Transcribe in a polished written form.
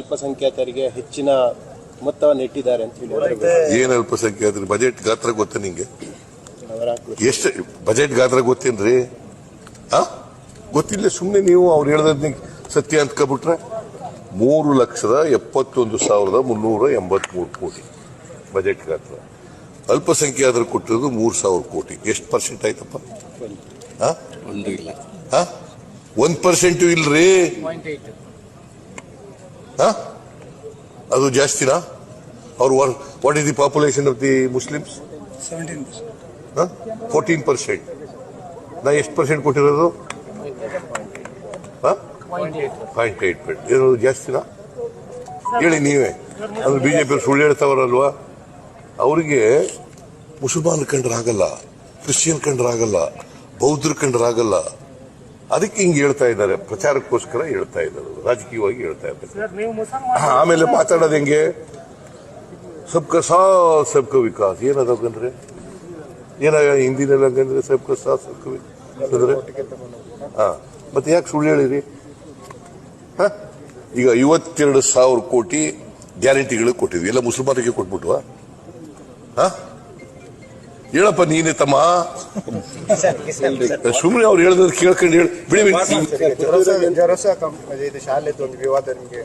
ಅಲ್ಪಸಂಖ್ಯಾತರಿಗೆ ಹೆಚ್ಚಿನ ಮೊತ್ತವನ್ನು ಇಟ್ಟಿದ್ದಾರೆ ಅಂತ ಹೇಳಿ. ಏನ್ ಅಲ್ಪಸಂಖ್ಯಾತರು? ಬಜೆಟ್ ಗಾತ್ರ ಗೊತ್ತಾ ನಿಂಗೆ? ಎಷ್ಟು ಬಜೆಟ್ ಗಾತ್ರ ಗೊತ್ತೇನ್ರಿ? ಗೊತ್ತಿಲ್ಲ. ಸುಮ್ಮನೆ ನೀವು ಅವ್ರು ಹೇಳ್ದ ಸತ್ಯ ಅಂತ ಕಬಿಟ್ರೆ 3,71,383 ಕೋಟಿ ಬಜೆಟ್ ಗಾತ್ರ. ಅಲ್ಪಸಂಖ್ಯಾತರು ಕೊಟ್ಟಿರೋದು 3,000 ಕೋಟಿ. ಎಷ್ಟು ಪರ್ಸೆಂಟ್ ಆಯ್ತಪ್ಪ? 1% ಇಲ್ರಿ. ಅದು ಜಾಸ್ತಿನಾ? ಅವ್ರು what is the population of the Muslims? 14%. ನಾ ಎಷ್ಟು ಪರ್ಸೆಂಟ್ ಕೊಟ್ಟಿರೋದು? 0.8%. ಏನು ಜಾಸ್ತಿನಾ? ಹೇಳಿ ನೀವೇ. ಅಂದ್ರೆ ಬಿಜೆಪಿ ಸುಳ್ಳು ಹೇಳ್ತಾವ್ರಲ್ವಾ? ಅವರಿಗೆ ಮುಸಲ್ಮಾನ್ ಕಂಡ್ರಾಗಲ್ಲ, ಕ್ರಿಶ್ಚಿಯನ್ ಕಂಡ್ರಾಗಲ್ಲ, ಬೌದ್ಧರು ಕಂಡ್ರಾಗಲ್ಲ. ಅದಕ್ಕೆ ಹಿಂಗೆ ಹೇಳ್ತಾ ಇದ್ದಾರೆ, ಪ್ರಚಾರಕ್ಕೋಸ್ಕರ ಹೇಳ್ತಾ ಇದ್ದಾರೆ, ರಾಜಕೀಯವಾಗಿ ಹೇಳ್ತಾ ಇದ್ದಾರೆ. ಆಮೇಲೆ ಮಾತಾಡೋದು ಹೆಂಗೆ? ಸಬ್ಕಾ ಸಾಥ್ ಸಬ್ಕಾ ವಿಕಾಸ್ ಏನದಂದ್ರೆ ಏನ ಹಿಂದಿನಲ್ಲಿ ಹಂಗಂದ್ರೆ ಸಬ್ಕಾ ಸಾಥ್ ಸಬ್ಕಾ ವಿಕಾಸ್ ಅಂದ್ರೆ ಮತ್ತೆ ಯಾಕೆ ಸುಳ್ಳು ಹೇಳಿರಿ? ಈಗ 52,000 ಕೋಟಿ ಗ್ಯಾರಂಟಿಗಳು ಕೊಟ್ಟಿದ್ವಿ, ಎಲ್ಲ ಮುಸಲ್ಮಾನರಿಗೆ ಕೊಟ್ಬಿಟ್ವಾ? ಹೇಳಪ್ಪ ನೀನೇ ತಮ್ಮ. ಸುಮ್ಮನೆ ಅವ್ರು ಹೇಳಿದ್ರೆ ಕೇಳ್ಕೊಂಡು ಹೇಳಿ ಬಿಡಿ. ಶಾಲೆ ವಿವಾದ ನಿಮಗೆ